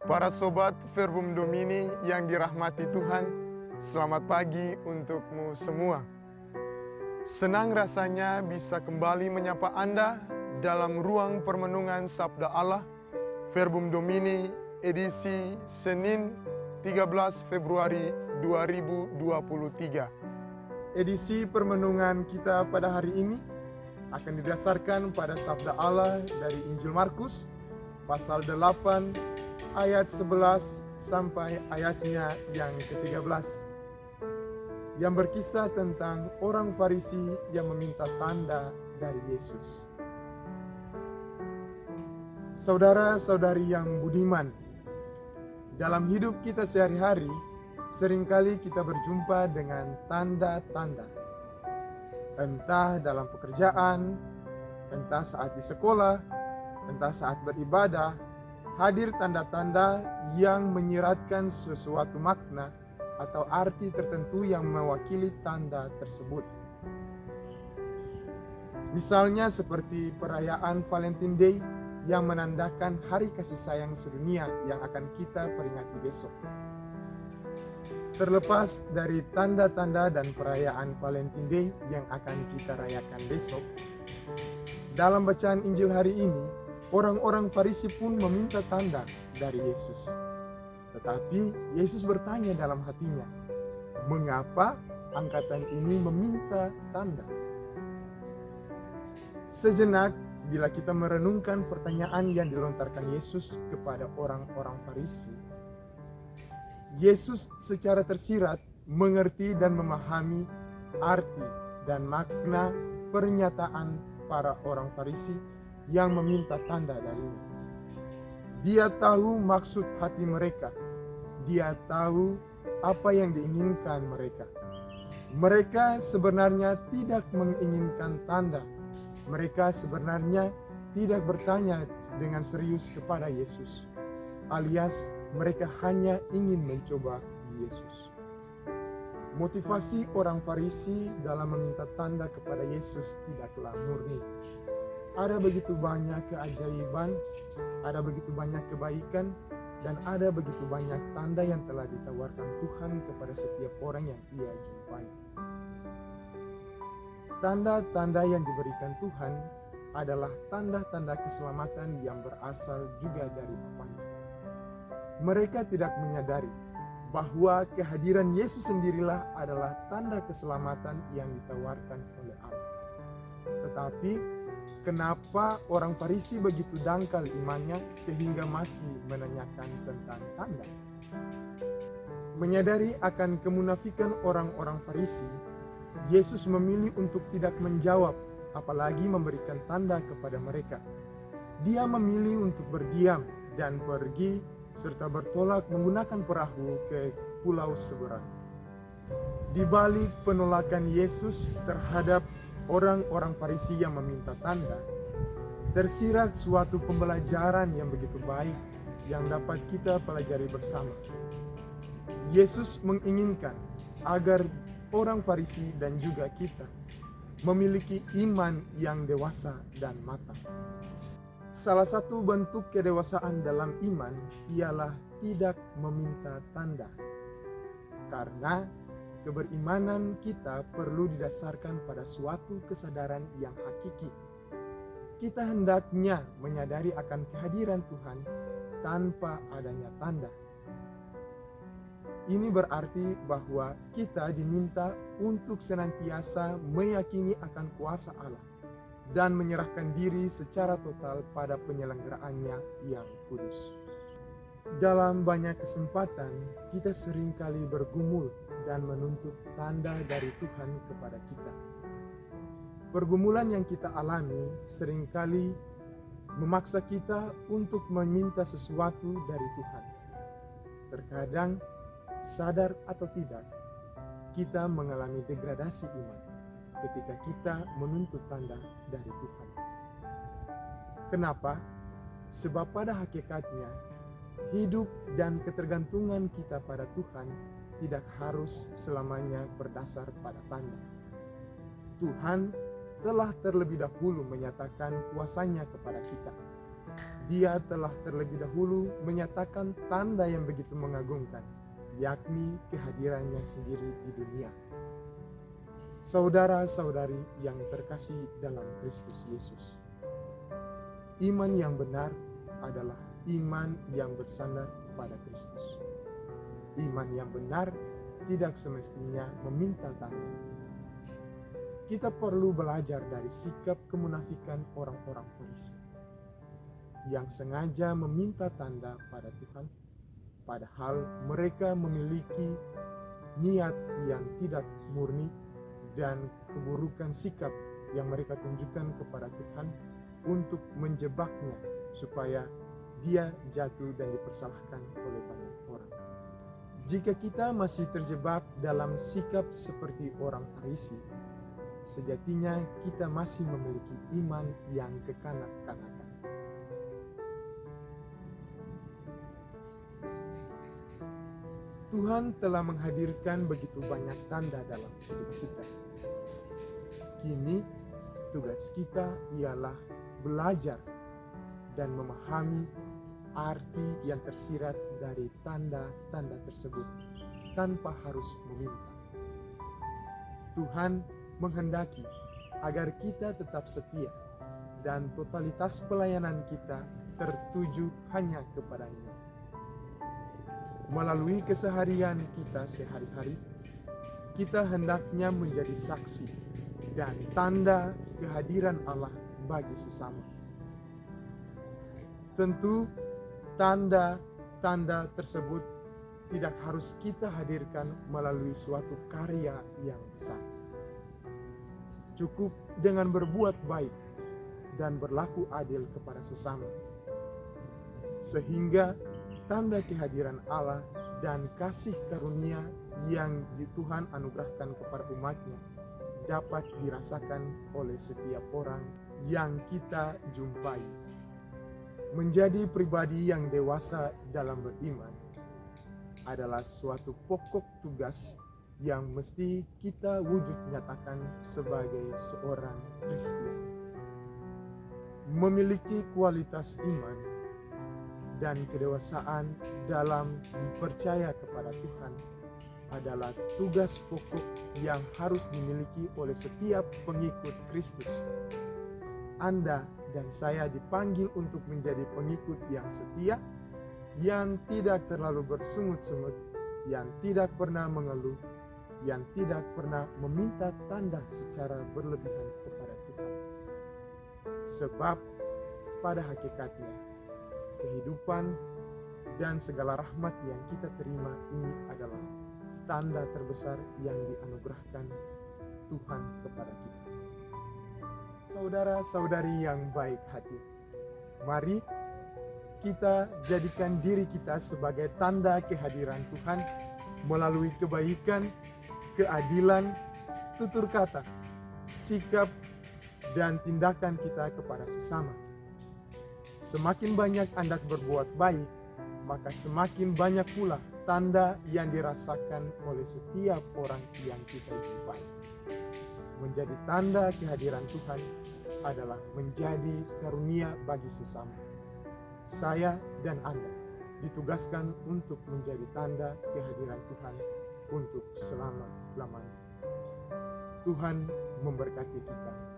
Para sobat Verbum Domini yang dirahmati Tuhan, selamat pagi untukmu semua. Senang rasanya bisa kembali menyapa Anda dalam ruang permenungan Sabda Allah, Verbum Domini edisi Senin 13 Februari 2023. Edisi permenungan kita pada hari ini akan didasarkan pada Sabda Allah dari Injil Markus, pasal 8, ayat 11 sampai ayatnya yang ke-13. Yang berkisah tentang orang Farisi yang meminta tanda dari Yesus. Saudara-saudari yang budiman, dalam hidup kita sehari-hari, seringkali kita berjumpa dengan tanda-tanda. Entah dalam pekerjaan, entah saat di sekolah, entah saat beribadah, hadir tanda-tanda yang menyiratkan sesuatu makna atau arti tertentu yang mewakili tanda tersebut. Misalnya seperti perayaan Valentine Day yang menandakan hari kasih sayang sedunia yang akan kita peringati besok. Terlepas dari tanda-tanda dan perayaan Valentine Day yang akan kita rayakan besok, dalam bacaan Injil hari ini, orang-orang Farisi pun meminta tanda dari Yesus. Tetapi Yesus bertanya dalam hatinya, mengapa angkatan ini meminta tanda? Sejenak, bila kita merenungkan pertanyaan yang dilontarkan Yesus kepada orang-orang Farisi, Yesus secara tersirat mengerti dan memahami arti dan makna pernyataan para orang Farisi yang meminta tanda darinya. Dia tahu maksud hati mereka. Dia tahu apa yang diinginkan mereka. Mereka sebenarnya tidak menginginkan tanda. Mereka sebenarnya tidak bertanya dengan serius kepada Yesus. Alias mereka hanya ingin mencoba Yesus. Motivasi orang Farisi dalam meminta tanda kepada Yesus tidaklah murni. Ada begitu banyak keajaiban, ada begitu banyak kebaikan, dan ada begitu banyak tanda yang telah ditawarkan Tuhan kepada setiap orang yang ia jumpai. Tanda-tanda yang diberikan Tuhan adalah tanda-tanda keselamatan yang berasal juga dari Bapanya. Mereka tidak menyadari bahwa kehadiran Yesus sendirilah adalah tanda keselamatan yang ditawarkan oleh Allah. Tetapi kenapa orang Farisi begitu dangkal imannya sehingga masih menanyakan tentang tanda? Menyadari akan kemunafikan orang-orang Farisi, Yesus memilih untuk tidak menjawab, apalagi memberikan tanda kepada mereka. Dia memilih untuk berdiam dan pergi serta bertolak menggunakan perahu ke pulau seberang. Di balik penolakan Yesus terhadap orang-orang Farisi yang meminta tanda, tersirat suatu pembelajaran yang begitu baik yang dapat kita pelajari bersama. Yesus menginginkan agar orang Farisi dan juga kita memiliki iman yang dewasa dan matang. Salah satu bentuk kedewasaan dalam iman ialah tidak meminta tanda. Karena keberimanan kita perlu didasarkan pada suatu kesadaran yang hakiki. Kita hendaknya menyadari akan kehadiran Tuhan tanpa adanya tanda. Ini berarti bahwa kita diminta untuk senantiasa meyakini akan kuasa Allah dan menyerahkan diri secara total pada penyelenggaraannya yang kudus. Dalam banyak kesempatan, kita seringkali bergumul dan menuntut tanda dari Tuhan kepada kita. Pergumulan yang kita alami seringkali memaksa kita untuk meminta sesuatu dari Tuhan. Terkadang, sadar atau tidak, kita mengalami degradasi iman ketika kita menuntut tanda dari Tuhan. Kenapa? Sebab pada hakikatnya, hidup dan ketergantungan kita pada Tuhan tidak harus selamanya berdasar pada tanda. Tuhan telah terlebih dahulu menyatakan kuasanya kepada kita. Dia telah terlebih dahulu menyatakan tanda yang begitu mengagumkan, yakni kehadirannya sendiri di dunia. Saudara-saudari yang terkasih dalam Kristus Yesus, iman yang benar adalah iman yang bersandar pada Kristus. Iman yang benar tidak semestinya meminta tanda. Kita perlu belajar dari sikap kemunafikan orang-orang Farisi yang sengaja meminta tanda pada Tuhan, padahal mereka memiliki niat yang tidak murni dan keburukan sikap yang mereka tunjukkan kepada Tuhan untuk menjebaknya supaya dia jatuh dan dipersalahkan oleh banyak orang. Jika kita masih terjebak dalam sikap seperti orang Farisi, sejatinya kita masih memiliki iman yang kekanak-kanakan. Tuhan telah menghadirkan begitu banyak tanda dalam hidup kita. Kini tugas kita ialah belajar dan memahami arti yang tersirat dari tanda-tanda tersebut tanpa harus meminta. Tuhan menghendaki agar kita tetap setia dan totalitas pelayanan kita tertuju hanya kepadanya. Melalui keseharian kita sehari-hari, kita hendaknya menjadi saksi dan tanda kehadiran Allah bagi sesama. Tentu tanda-tanda tersebut tidak harus kita hadirkan melalui suatu karya yang besar. Cukup dengan berbuat baik dan berlaku adil kepada sesama, sehingga tanda kehadiran Allah dan kasih karunia yang Tuhan anugerahkan kepada umatnya dapat dirasakan oleh setiap orang yang kita jumpai. Menjadi pribadi yang dewasa dalam beriman adalah suatu pokok tugas yang mesti kita wujud nyatakan sebagai seorang Kristen. Memiliki kualitas iman dan kedewasaan dalam percaya kepada Tuhan adalah tugas pokok yang harus dimiliki oleh setiap pengikut Kristus. Anda dan saya dipanggil untuk menjadi pengikut yang setia, yang tidak terlalu bersungut-sungut, yang tidak pernah mengeluh, yang tidak pernah meminta tanda secara berlebihan kepada Tuhan. Sebab pada hakikatnya, kehidupan dan segala rahmat yang kita terima ini adalah tanda terbesar yang dianugerahkan Tuhan kepada kita. Saudara-saudari yang baik hati, mari kita jadikan diri kita sebagai tanda kehadiran Tuhan melalui kebaikan, keadilan, tutur kata, sikap, dan tindakan kita kepada sesama. Semakin banyak Anda berbuat baik, maka semakin banyak pula tanda yang dirasakan oleh setiap orang yang kita jumpai. Menjadi tanda kehadiran Tuhan adalah menjadi karunia bagi sesama. Saya dan Anda ditugaskan untuk menjadi tanda kehadiran Tuhan untuk selama-lamanya. Tuhan memberkati kita.